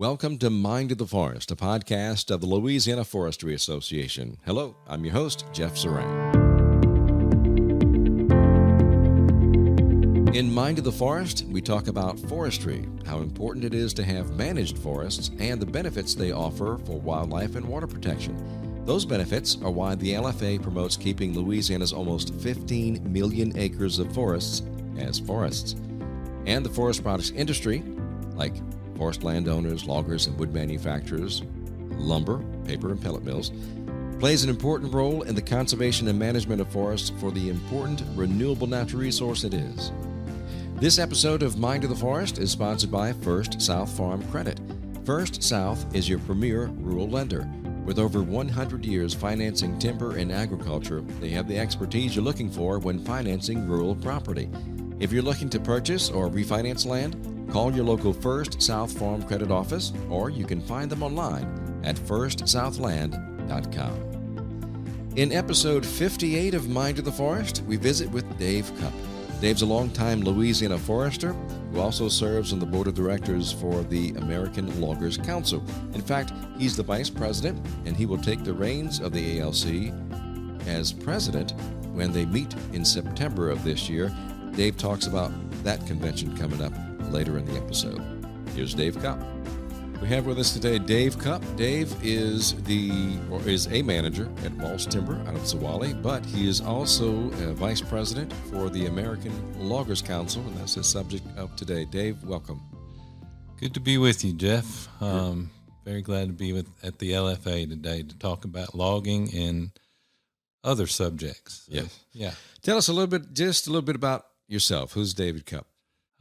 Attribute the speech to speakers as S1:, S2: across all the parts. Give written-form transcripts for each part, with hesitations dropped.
S1: Welcome to Mind of the Forest, a podcast of the Louisiana Forestry Association. Hello, I'm your host, Jeff Zeringue. In Mind of the Forest, we talk about forestry, how important it is to have managed forests, and the benefits they offer for wildlife and water protection. Those benefits are why the LFA promotes keeping Louisiana's almost 15 million acres of forests as forests. And the forest products industry, like forest landowners, loggers, and wood manufacturers, lumber, paper, and pellet mills, plays an important role in the conservation and management of forests for the important renewable natural resource it is. This episode of Mind of the Forest is sponsored by First South Farm Credit. First South is your premier rural lender. With over 100 years financing timber and agriculture, they have the expertise you're looking for when financing rural property. If you're looking to purchase or refinance land, call your local First South Farm Credit office, or you can find them online at firstsouthland.com. In episode 58 of Mind of the Forest, we visit with Dave Cupp. Dave's a longtime Louisiana forester who also serves on the board of directors for the American Loggers Council. In fact, he's the vice president, and he will take the reins of the ALC as president when they meet in September of this year. Dave talks about that convention coming up later in the episode. Here's Dave Cupp. We have with us today Dave Cupp. Dave is a manager at Walsh Timber out of Zeringue, but he is also a vice president for the American Loggers Council, and that's the subject of today. Dave, welcome.
S2: Good to be with you, Jeff. Very glad to be at the LFA today to talk about logging and other subjects.
S1: Yeah. Tell us a little bit about yourself. Who's David Cupp?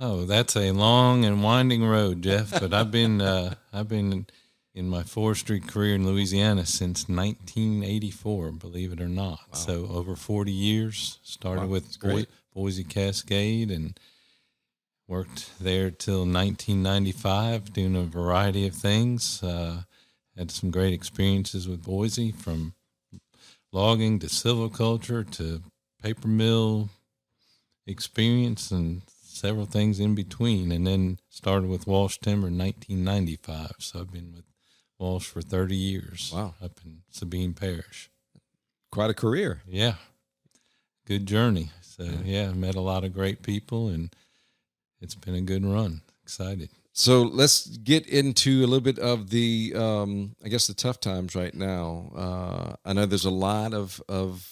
S2: Oh, that's a long and winding road, Jeff. But I've been in my forestry career in Louisiana since 1984, believe it or not. Wow. So over 40 years. Started with Boise Cascade and worked there till 1995, doing a variety of things. Had some great experiences with Boise, from logging to silviculture to paper mill experience and several things in between, and then started with Walsh Timber in 1995. So I've been with Walsh for 30 years.
S1: Wow.
S2: Up in Sabine Parish.
S1: Quite a career.
S2: Yeah. Good journey. So, I met a lot of great people, and it's been a good run. Excited.
S1: So let's get into a little bit of the, the tough times right now. I know there's a lot of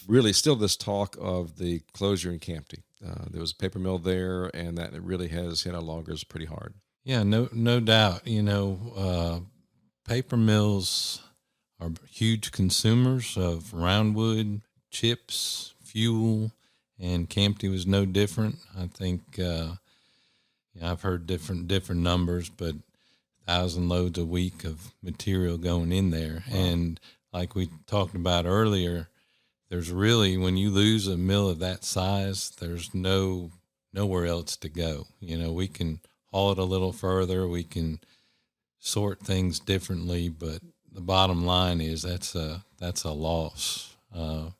S1: really still this talk of the closure in Campty. There was a paper mill there, and that it really has hit our loggers pretty hard.
S2: Yeah, no doubt. Paper mills are huge consumers of roundwood, chips, fuel, and Campty was no different. I think I've heard different numbers, but 1,000 loads a week of material going in there. Wow. And like we talked about earlier, there's really, when you lose a mill of that size, there's nowhere else to go. We can haul it a little further, we can sort things differently, but the bottom line is that's a loss of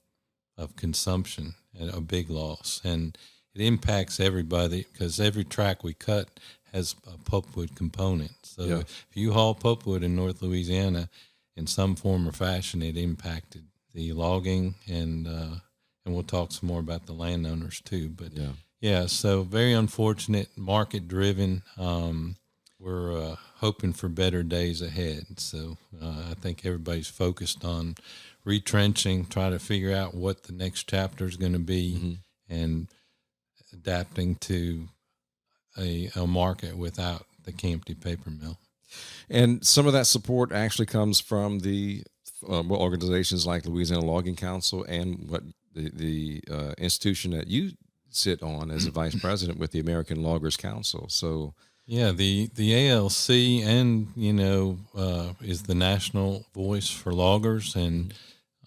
S2: consumption, a big loss, and it impacts everybody because every track we cut has a pulpwood component. So if you haul pulpwood in North Louisiana, in some form or fashion, it impacted the logging, and we'll talk some more about the landowners too. But so very unfortunate, market driven. We're hoping for better days ahead. So I think everybody's focused on retrenching, trying to figure out what the next chapter is going to be, and adapting to a market without the Campty paper mill.
S1: And some of that support actually comes from the organizations like Louisiana Logging Council and what the institution that you sit on as a vice president with the American Loggers Council. So
S2: the ALC and is the national voice for loggers, and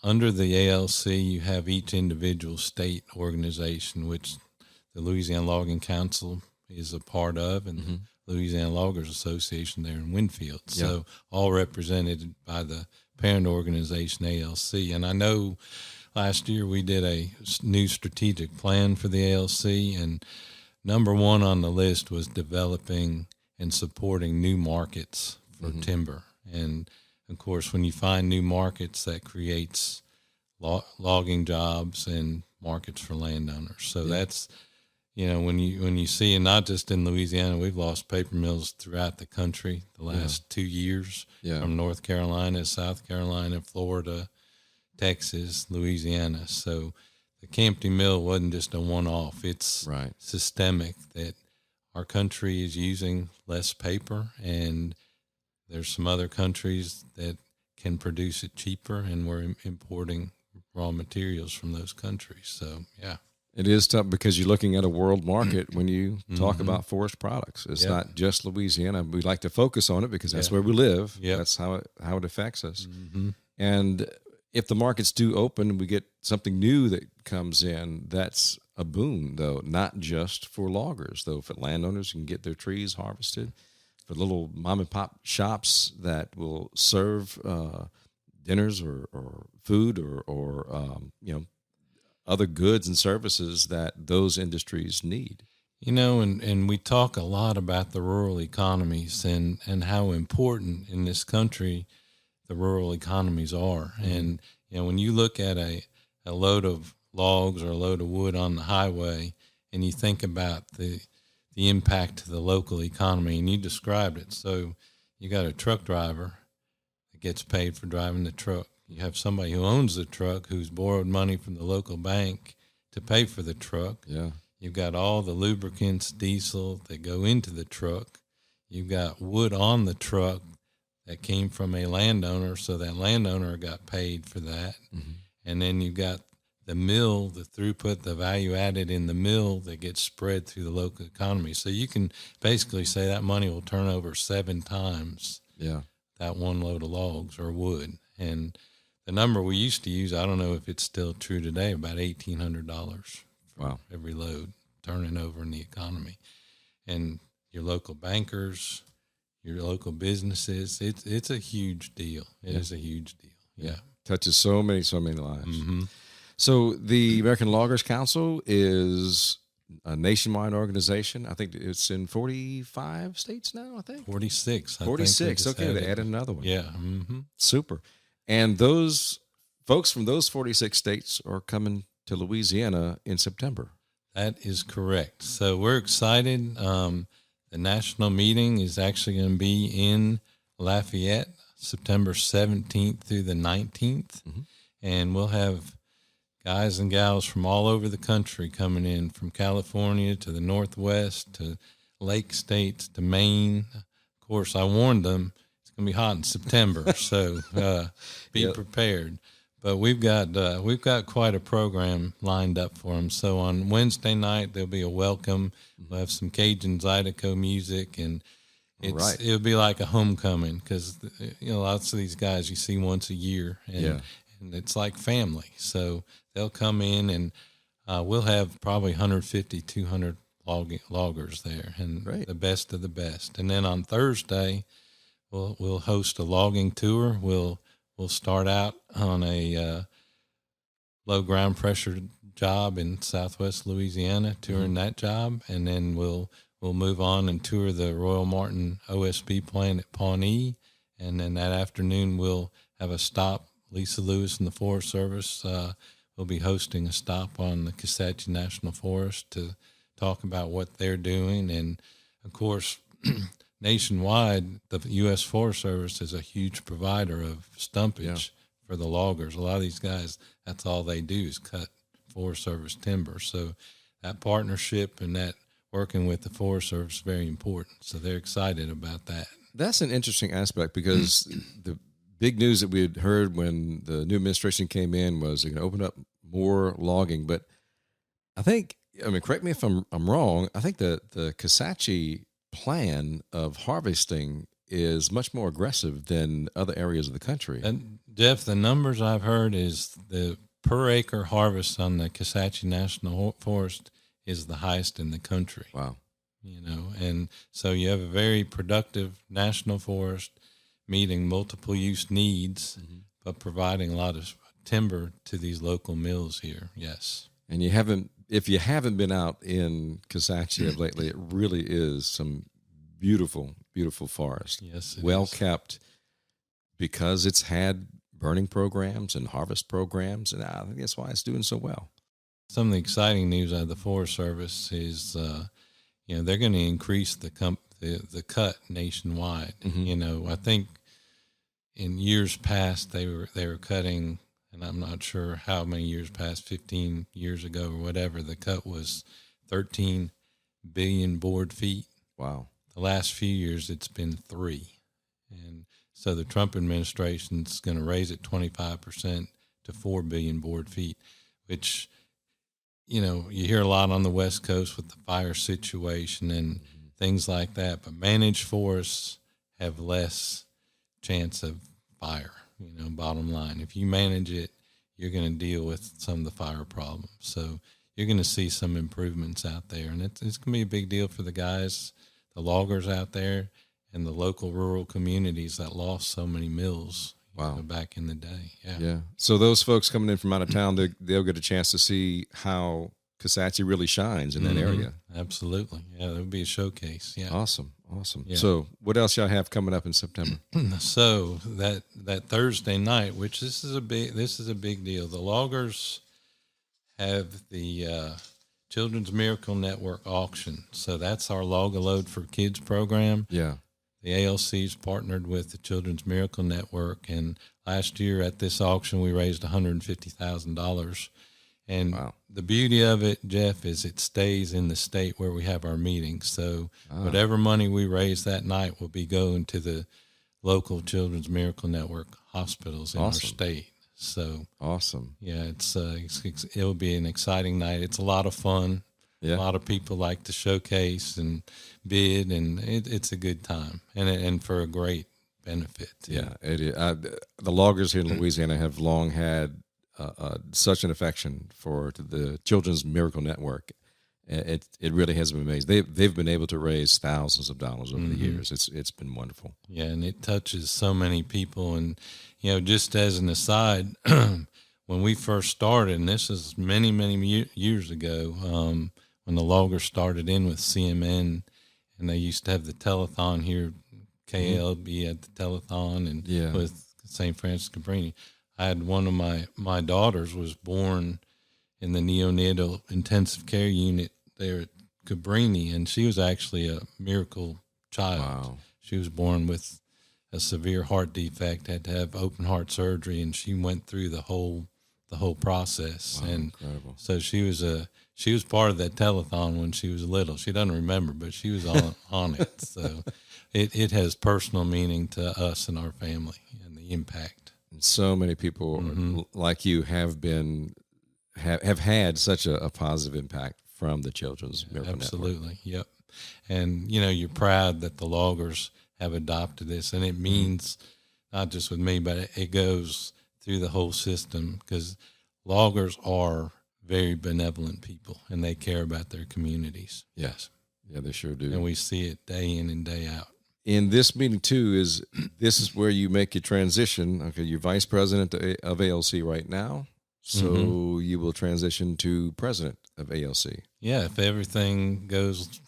S2: under the ALC you have each individual state organization, which the Louisiana Logging Council is a part of, and Louisiana Loggers Association there in Winfield. So all represented by the parent organization ALC. And I know last year we did a new strategic plan for the ALC, and number one on the list was developing and supporting new markets for timber. And of course, when you find new markets, that creates logging jobs and markets for landowners. So that's, when you see, and not just in Louisiana, we've lost paper mills throughout the country the last 2 years, from North Carolina, South Carolina, Florida, Texas, Louisiana. So the Campty Mill wasn't just a one-off. It's systemic, that our country is using less paper, and there's some other countries that can produce it cheaper, and we're importing raw materials from those countries. So,
S1: It is tough because you're looking at a world market when you talk about forest products. It's not just Louisiana. We like to focus on it because that's where we live. That's how it affects us. And if the markets do open, we get something new that comes in, that's a boon, though, not just for loggers, though, for landowners who can get their trees harvested, for little mom and pop shops that will serve dinners or food or other goods and services that those industries need.
S2: And we talk a lot about the rural economies and how important in this country the rural economies are. And, when you look at a load of logs or a load of wood on the highway and you think about the impact to the local economy, and you described it. So you got a truck driver that gets paid for driving the truck. You have somebody who owns the truck who's borrowed money from the local bank to pay for the truck. You've got all the lubricants, diesel that go into the truck. You've got wood on the truck that came from a landowner, so that landowner got paid for that. And then you've got the mill, the throughput, the value added in the mill that gets spread through the local economy. So you can basically say that money will turn over 7 times that one load of logs or wood. And the number we used to use, I don't know if it's still true today, about $1,800 for every load turning over in the economy. And your local bankers, your local businesses, it's a huge deal. It is a huge deal.
S1: Touches so many lives. So the American Loggers Council is a nationwide organization. I think it's in 45 states now, I think.
S2: 46.
S1: 46. Okay, they added another one.
S2: Yeah.
S1: Super. And those folks from those 46 states are coming to Louisiana in September.
S2: That is correct. So we're excited. The national meeting is actually going to be in Lafayette, September 17th through the 19th. And we'll have guys and gals from all over the country coming in, from California to the Northwest to Lake States to Maine. Of course, I warned them it's going to be hot in September, so be prepared. But we've got quite a program lined up for them. So on Wednesday night there'll be a welcome. We'll have some Cajun Zydeco music, and it'll be like a homecoming because lots of these guys you see once a year, and it's like family. So they'll come in, and we'll have probably 150, 200 loggers there, and the best of the best. And then on Thursday, we'll host a logging tour. We'll start out on a low ground pressure job in Southwest Louisiana, touring that job, and then we'll move on and tour the Royal Martin OSB plant at Pawnee, and then that afternoon we'll have a stop. Lisa Lewis and the Forest Service will be hosting a stop on the Kisatchie National Forest to talk about what they're doing, and of course, nationwide, the U.S. Forest Service is a huge provider of stumpage for the loggers. A lot of these guys, that's all they do is cut Forest Service timber. So that partnership and that working with the Forest Service is very important. So they're excited about that.
S1: That's an interesting aspect because the big news that we had heard when the new administration came in was they're going to open up more logging. But I think, correct me if I'm wrong, I think that the Kisatchie plan of harvesting is much more aggressive than other areas of the country.
S2: And Jeff, the numbers I've heard is the per acre harvest on the Kisatchie National Forest is the highest in the country.
S1: Wow.
S2: And so you have a very productive national forest meeting multiple use needs, but providing a lot of timber to these local mills here. Yes.
S1: And if you haven't been out in Kisatchie lately, it really is some beautiful, beautiful forest.
S2: Yes,
S1: well
S2: is.
S1: kept because it's had burning programs and harvest programs, and I think that's why it's doing so well.
S2: Some of the exciting news out of the Forest Service is, they're going to increase the cut nationwide.
S1: Mm-hmm.
S2: I think in years past they were cutting, and I'm not sure how many years past, 15 years ago or whatever, the cut was 13 billion board feet.
S1: Wow.
S2: The last few years it's been 3. And so the Trump administration is going to raise it 25% to 4 billion board feet, which, you hear a lot on the West Coast with the fire situation and things like that, but managed forests have less chance of fire, bottom line. If you manage it, you're going to deal with some of the fire problems. So you're going to see some improvements out there, and it's going to be a big deal for the guys, the loggers out there, and the local rural communities that lost so many mills.
S1: Wow.
S2: Back in the day.
S1: Yeah. So those folks coming in from out of town, they'll get a chance to see how Kisatchie really shines in that area.
S2: Absolutely. Yeah, there would be a showcase. Yeah.
S1: Awesome.
S2: Yeah.
S1: So what else y'all have coming up in September?
S2: So that Thursday night, which this is a big deal. The loggers have the Children's Miracle Network auction. So that's our Log a Load for Kids program.
S1: Yeah.
S2: The ALC's partnered with the Children's Miracle Network, and last year at this auction we raised $150,000. And
S1: wow.
S2: The beauty of it, Jeff, is it stays in the state where we have our meetings. So whatever money we raise that night will be going to the local Children's Miracle Network hospitals in our state. So
S1: awesome.
S2: Yeah, it'll be an exciting night. It's a lot of fun.
S1: Yeah.
S2: A lot of people like to showcase and bid, and it's a good time and for a great benefit.
S1: Yeah, it is. The loggers here in Louisiana have long had such an affection for the Children's Miracle Network. It really has been amazing. They've been able to raise thousands of dollars over the years. It's been wonderful.
S2: Yeah, and it touches so many people. And just as an aside, when we first started, and this is many years ago, when the loggers started in with CMN, and they used to have the telethon here, KLB had the telethon, and with St. Francis Cabrini. I had one of my daughters was born in the neonatal intensive care unit there at Cabrini, and she was actually a miracle child.
S1: Wow.
S2: She was born with a severe heart defect, had to have open heart surgery, and she went through the whole process.
S1: Wow,
S2: and
S1: incredible.
S2: So she was part of that telethon when she was little. She doesn't remember, but she was on it. So it has personal meaning to us and our family and the impact.
S1: So many people like you have had such a positive impact from the Children's Miracle Network.
S2: Absolutely. Yep. And, you're proud that the loggers have adopted this, and it means not just with me, but it goes through the whole system, because loggers are very benevolent people, and they care about their communities.
S1: Yes. Yeah, they sure do.
S2: And we see it day in and day out.
S1: In this meeting, too, this is where you make your transition. Okay, you're vice president of ALC right now, so you will transition to president of ALC.
S2: Yeah, if everything goes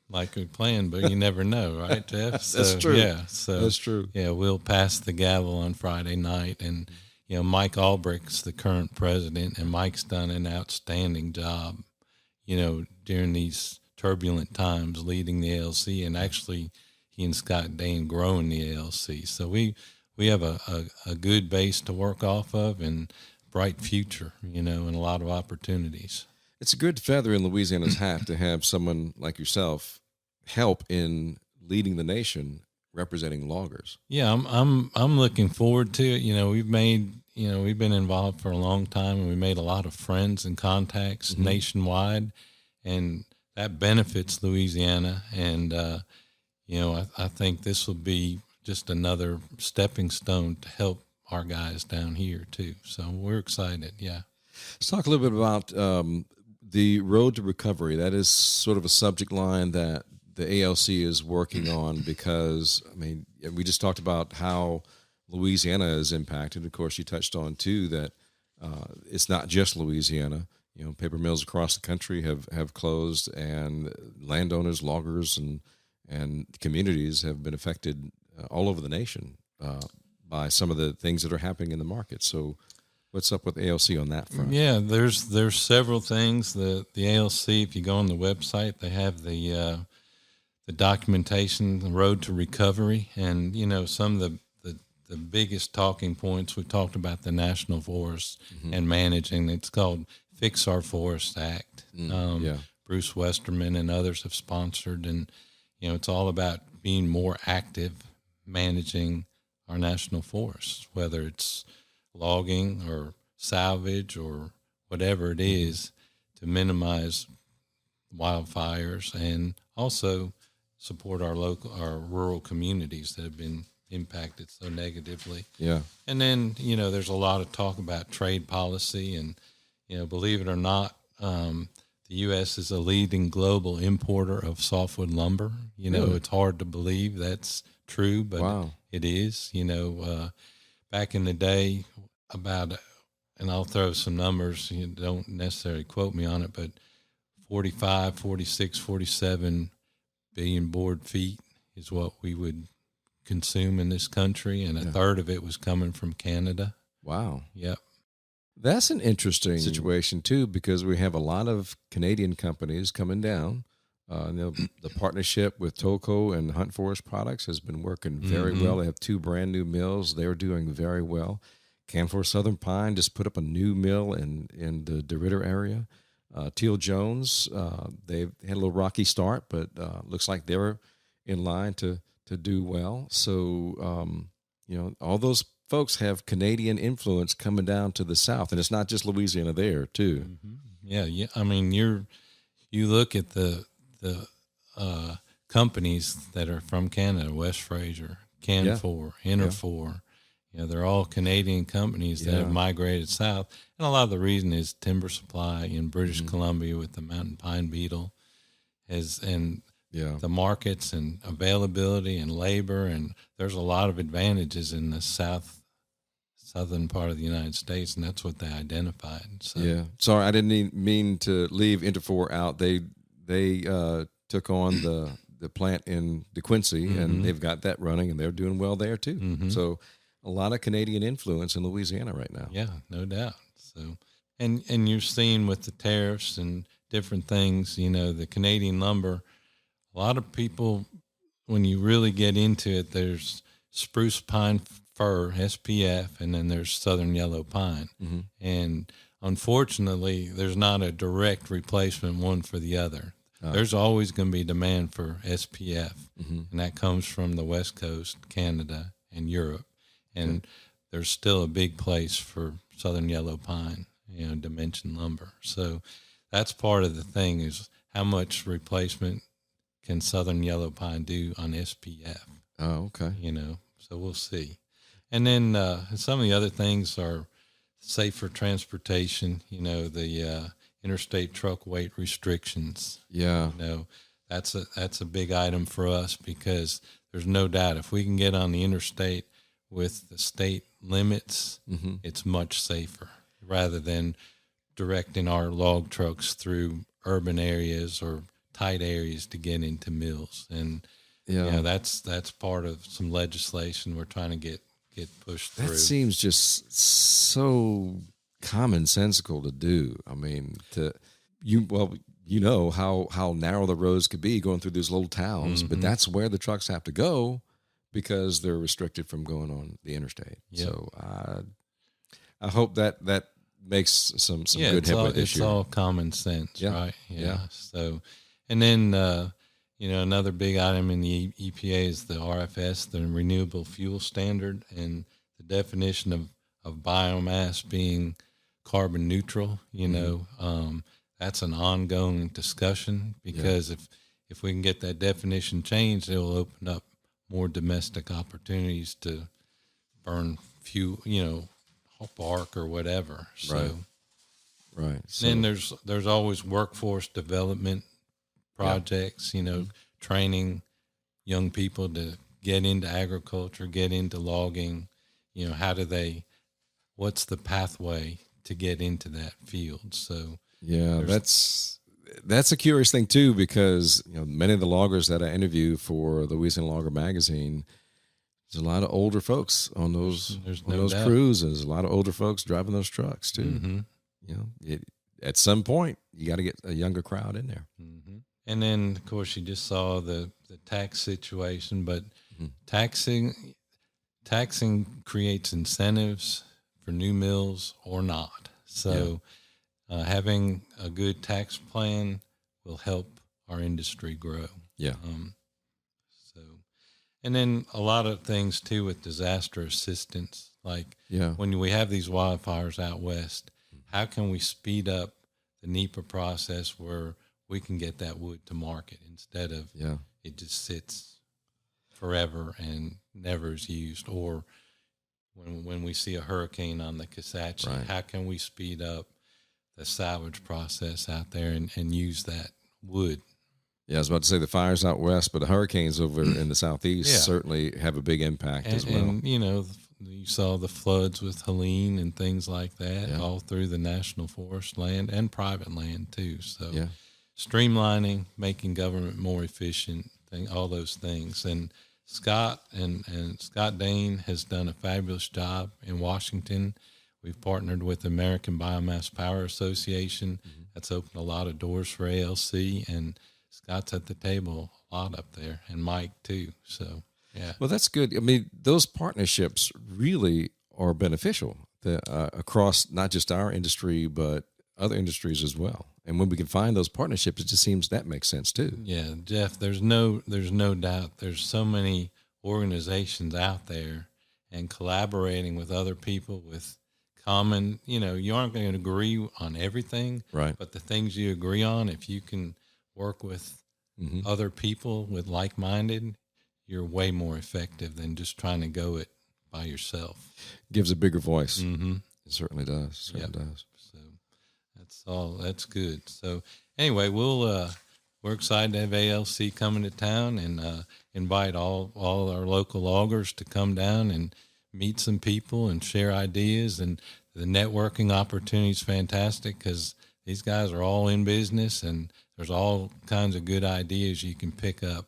S2: like we planned, but you never know, right, Jeff?
S1: That's true.
S2: Yeah,
S1: that's true.
S2: Yeah, we'll pass the gavel on Friday night, and Mike Albrecht's the current president, and Mike's done an outstanding job, during these turbulent times leading the ALC, and actually he and Scott Dane growing the ALC. So we have a good base to work off of, and bright future, and a lot of opportunities.
S1: It's a good feather in Louisiana's hat to have someone like yourself help in leading the nation, representing loggers.
S2: Yeah, I'm looking forward to it. We've been involved for a long time, and we made a lot of friends and contacts nationwide, and that benefits Louisiana. And I think this will be just another stepping stone to help our guys down here too. So we're excited. Yeah.
S1: Let's talk a little bit about the road to recovery. That is sort of a subject line that the ALC is working on, because, we just talked about how Louisiana is impacted. Of course, you touched on, too, that it's not just Louisiana. Paper mills across the country have closed, and landowners, loggers, and and communities have been affected all over the nation by some of the things that are happening in the market. So what's up with ALC on that front?
S2: Yeah, there's several things. The ALC, if you go on the website, they have the documentation, the road to recovery, and some of the biggest talking points. We talked about the National Forest and managing. It's called Fix Our Forest Act. Bruce Westerman and others have sponsored, and it's all about being more active managing our national forests, whether it's logging or salvage or whatever it is, to minimize wildfires and also support our rural communities that have been impacted so negatively.
S1: Yeah.
S2: And then, there's a lot of talk about trade policy, and, believe it or not, the U.S. is a leading global importer of softwood lumber.
S1: Really?
S2: It's hard to believe that's true, but
S1: Wow.
S2: it is. Back in the day, and I'll throw some numbers, you don't necessarily quote me on it, but 45, 46, 47 billion board feet is what we would consume in this country, and a third of it was coming from Canada.
S1: Wow.
S2: Yep.
S1: That's an interesting situation, too, because we have a lot of Canadian companies coming down. The partnership with Toco and Hunt Forest Products has been working very well. They have 2 brand new mills. They're doing very well. Canfor Southern Pine just put up a new mill in the DeRidder area. Teal Jones, they've had a little rocky start, but looks like they're in line to do well. So, all those folks have Canadian influence coming down to the South, and it's not just Louisiana there too.
S2: Yeah. I mean, you look at the companies that are from Canada, West Fraser, Canfor, Interfor. They're all Canadian companies that have migrated south, and a lot of the reason is timber supply in British Columbia with the mountain pine beetle, the markets and availability and labor, and there's a lot of advantages in the southern part of the United States, and that's what they identified. So.
S1: Yeah, sorry, I didn't mean to leave Interfor out. They took on the plant in DeQuincy, and they've got that running, and they're doing well there too. So a lot of Canadian influence in Louisiana right now.
S2: Yeah, no doubt. So, and you're seeing with the tariffs and different things, the Canadian lumber. A lot of people, when you really get into it, there's spruce pine fir, SPF, and then there's southern yellow pine. And unfortunately, there's not a direct replacement one for the other. There's always going to be demand for SPF, and that comes from the West Coast, Canada, and Europe. And there's still a big place for southern yellow pine, dimension lumber. So that's part of the thing, is how much replacement can southern yellow pine do on SPF?
S1: Oh, okay.
S2: So we'll see. And then some of the other things are safer transportation, the interstate truck weight restrictions.
S1: Yeah.
S2: That's a big item for us, because there's no doubt if we can get on the interstate with the state limits, it's much safer rather than directing our log trucks through urban areas or tight areas to get into mills. And that's part of some legislation we're trying to get pushed through.
S1: That seems just so commonsensical to do. I mean, how narrow the roads could be going through these little towns, but that's where the trucks have to go because they're restricted from going on the interstate. Yep. So I hope that makes some good headway this year.
S2: It's all common sense, right? Yeah. So, and then another big item in the EPA is the RFS, the Renewable Fuel Standard, and the definition of biomass being carbon neutral. That's an ongoing discussion, because if we can get that definition changed, it will open up more domestic opportunities to burn fuel, bark or whatever. So,
S1: right. So,
S2: then there's always workforce development projects, training young people to get into agriculture, get into logging. What's the pathway to get into that field? So
S1: that's that's a curious thing too, because many of the loggers that I interview for the Louisiana Logger magazine, there's a lot of older folks on those crews, and there's a lot of older folks driving those trucks too. Mm-hmm. At some point, you got to get a younger crowd in there.
S2: Mm-hmm. And then, of course, you just saw the tax situation, but taxing creates incentives for new mills or not. So having a good tax plan will help our industry grow.
S1: Yeah.
S2: And then a lot of things too with disaster assistance, like when we have these wildfires out west, how can we speed up the NEPA process where we can get that wood to market instead of it just sits forever and never is used? Or when we see a hurricane on the Kisatchee, how can we speed up the salvage process out there and use that wood?
S1: Yeah, I was about to say the fires out west, but the hurricanes over in the southeast certainly have a big impact as well.
S2: And, you saw the floods with Helene and things like that all through the national forest land and private land too. So streamlining, making government more efficient, all those things. And Scott and Scott Dane has done a fabulous job in Washington. We've partnered with the American Biomass Power Association. That's opened a lot of doors for ALC, and Scott's at the table a lot up there, and Mike too. So,
S1: well, that's good. I mean, those partnerships really are beneficial across not just our industry, but other industries as well. And when we can find those partnerships, it just seems that makes sense too.
S2: Yeah, Jeff, there's no doubt. There's so many organizations out there, and collaborating with other people with common, you aren't going to agree on everything,
S1: right? But
S2: the things you agree on, if you can work with other people with like-minded, you're way more effective than just trying to go it by yourself.
S1: Gives a bigger voice. It certainly does. Does.
S2: So that's good. So anyway, we're excited to have ALC coming to town, and invite all our local loggers to come down and meet some people and share ideas. And the networking opportunity is fantastic because these guys are all in business, and there's all kinds of good ideas you can pick up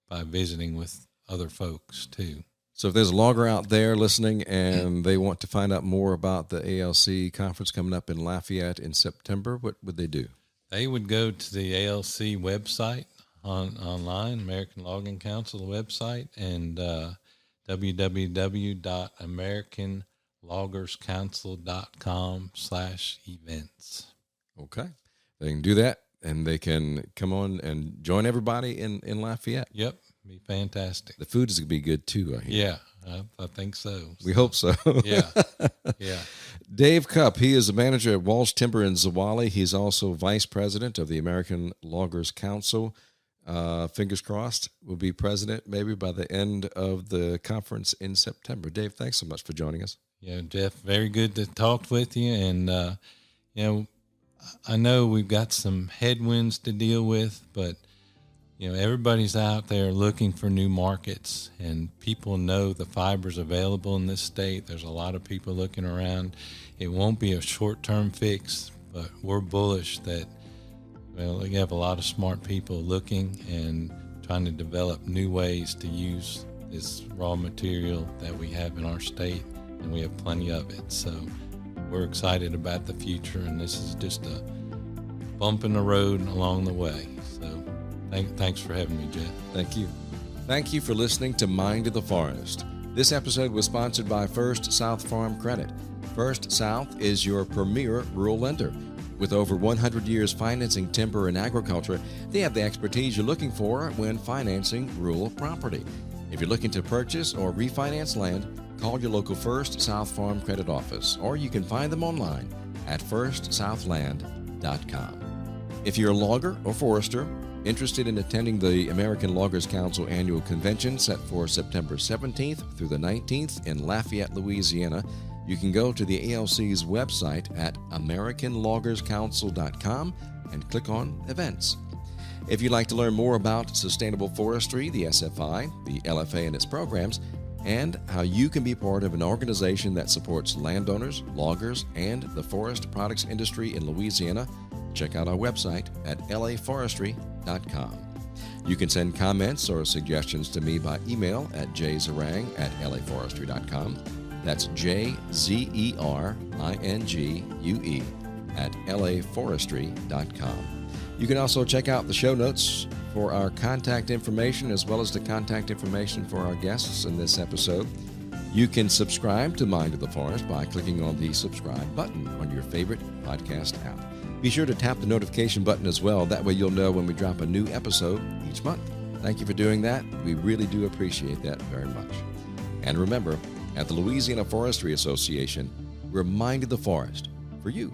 S2: by visiting with other folks too.
S1: So if there's a logger out there listening and they want to find out more about the ALC conference coming up in Lafayette in September, what would they do?
S2: They would go to the ALC website online, American Logging Council website, and www.americanloggerscouncil.com/events.
S1: Okay. They can do that, and they can come on and join everybody in Lafayette.
S2: Yep. Be fantastic.
S1: The food is going to be good too, I hear.
S2: Yeah, I think so.
S1: We hope so.
S2: Yeah.
S1: Dave Cupp, he is the manager at Walsh Timber in Zeringue. He's also vice president of the American Loggers Council. Fingers crossed, will be president maybe by the end of the conference in September. Dave, thanks so much for joining us.
S2: Yeah, Jeff, very good to talk with you. And, I know we've got some headwinds to deal with, but everybody's out there looking for new markets, and people know the fiber's available in this state. There's a lot of people looking around. It won't be a short-term fix, but we're bullish that, we have a lot of smart people looking and trying to develop new ways to use this raw material that we have in our state, and we have plenty of it. So we're excited about the future, and this is just a bump in the road along the way. So thanks for having me, Jeff.
S1: Thank you. Thank you for listening to Mind of the Forest. This episode was sponsored by First South Farm Credit. First South is your premier rural lender. With over 100 years financing timber and agriculture, they have the expertise you're looking for when financing rural property. If you're looking to purchase or refinance land, call your local First South Farm Credit office, or you can find them online at firstsouthland.com. If you're a logger or forester interested in attending the American Loggers Council Annual Convention set for September 17th through the 19th in Lafayette, Louisiana, you can go to the ALC's website at americanloggerscouncil.com and click on Events. If you'd like to learn more about sustainable forestry, the SFI, the LFA and its programs, and how you can be part of an organization that supports landowners, loggers, and the forest products industry in Louisiana, check out our website at laforestry.com. You can send comments or suggestions to me by email at jzeringue@laforestry.com. That's jzeringue @laforestry.com. You can also check out the show notes for our contact information as well as the contact information for our guests in this episode. You can subscribe to Mind of the Forest by clicking on the subscribe button on your favorite podcast app. Be sure to tap the notification button as well. That way you'll know when we drop a new episode each month. Thank you for doing that. We really do appreciate that very much. And remember, at the Louisiana Forestry Association, we're Mind of the Forest for you.